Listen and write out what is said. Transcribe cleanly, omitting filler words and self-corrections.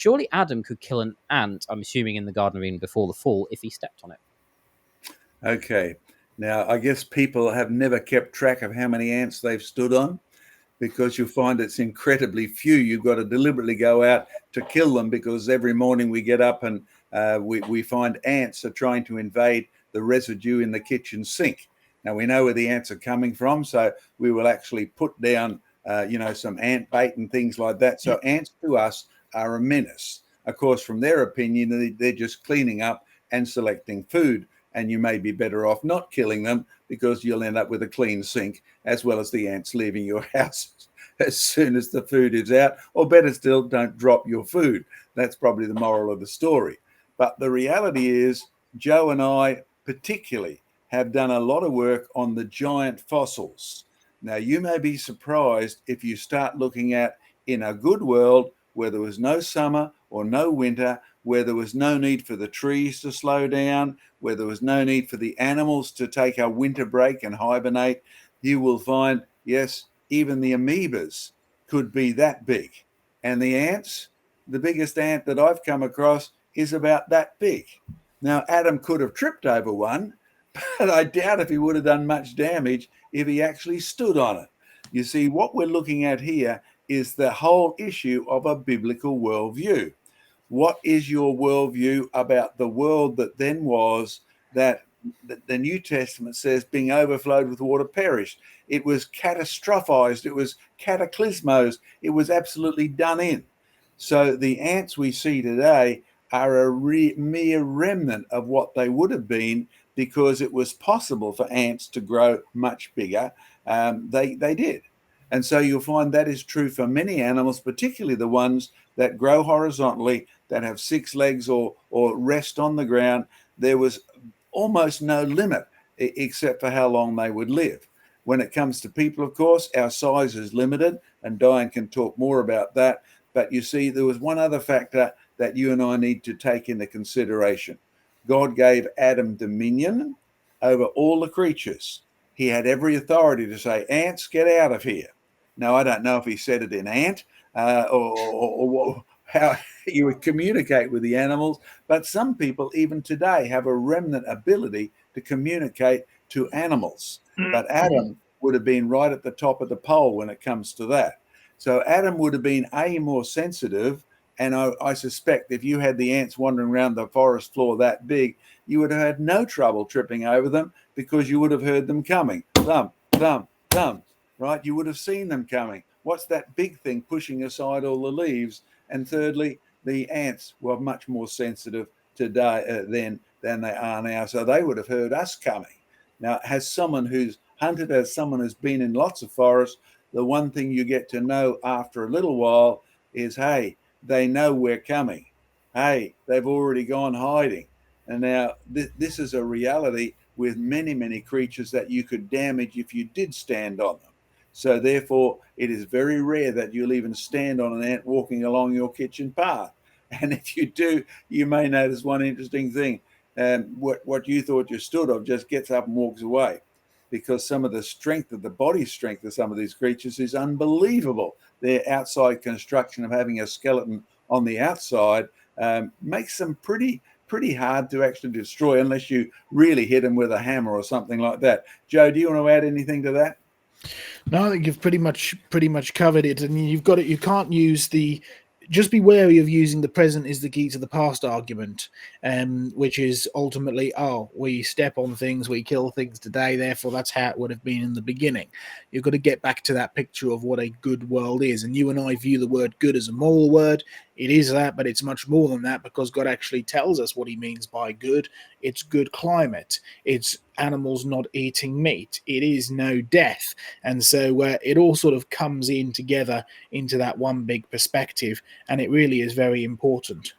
surely Adam could kill an ant, I'm assuming in the Garden of Eden before the fall, if he stepped on it. Okay. Now, I guess people have never kept track of how many ants they've stood on, because you'll find it's incredibly few. You've got to deliberately go out to kill them, because every morning we get up and we find ants are trying to invade the residue in the kitchen sink. Now, we know where the ants are coming from, so we will actually put down, some ant bait and things like that. So ants to us are a menace. Of course, from their opinion, they're just cleaning up and selecting food. And you may be better off not killing them, because you'll end up with a clean sink, as well as the ants leaving your house as soon as the food is out. Or better still, don't drop your food. That's probably the moral of the story. But the reality is, Joe and I particularly have done a lot of work on the giant fossils. Now, you may be surprised if you start looking at, in a good world where there was no summer or no winter, where there was no need for the trees to slow down, where there was no need for the animals to take a winter break and hibernate, you will find, yes, even the amoebas could be that big. And the ants, the biggest ant that I've come across is about that big. Now, Adam could have tripped over one, but I doubt if he would have done much damage if he actually stood on it. You see, what we're looking at here is the whole issue of a biblical worldview. What is your worldview about the world that then was, that the New Testament says being overflowed with water perished? It was catastrophized. It was cataclysmos. It was absolutely done in. So the ants we see today are a mere remnant of what they would have been, because it was possible for ants to grow much bigger. They did. And so you'll find that is true for many animals, particularly the ones that grow horizontally, that have 6 legs or rest on the ground. There was almost no limit except for how long they would live. When it comes to people, of course, our size is limited, and Diane can talk more about that. But you see, there was one other factor that you and I need to take into consideration. God gave Adam dominion over all the creatures. He had every authority to say, ants, get out of here. Now, I don't know if he said it in ant or how you would communicate with the animals, but some people even today have a remnant ability to communicate to animals. But Adam would have been right at the top of the pole when it comes to that. So Adam would have been more sensitive. And I suspect if you had the ants wandering around the forest floor that big, you would have had no trouble tripping over them, because you would have heard them coming. Thump, thump, thump, right? You would have seen them coming. What's that big thing pushing aside all the leaves? And thirdly, the ants were much more sensitive today than they are now. So they would have heard us coming. Now, as someone who's hunted, as someone who's been in lots of forests, the one thing you get to know after a little while is, hey, they know we're coming. Hey, they've already gone hiding. And now this is a reality with many, many creatures that you could damage if you did stand on them. So therefore, it is very rare that you'll even stand on an ant walking along your kitchen path. And if you do, you may notice one interesting thing. What you thought you stood on just gets up and walks away, because some of the strength of the body strength of some of these creatures is unbelievable. Their outside construction of having a skeleton on the outside makes them pretty hard to actually destroy, unless you really hit them with a hammer or something like that. Joe, do you want to add anything to that? No, I think you've pretty much covered it. And you've got it. You can't use the. Just be wary of using the present is the key to the past argument, which is ultimately, we step on things, we kill things today, therefore that's how it would have been in the beginning. You've got to get back to that picture of what a good world is. And you and I view the word good as a moral word. It is that, but it's much more than that, because God actually tells us what he means by good. It's good climate. It's animals not eating meat. It is no death. And so it all sort of comes in together into that one big perspective. And it really is very important.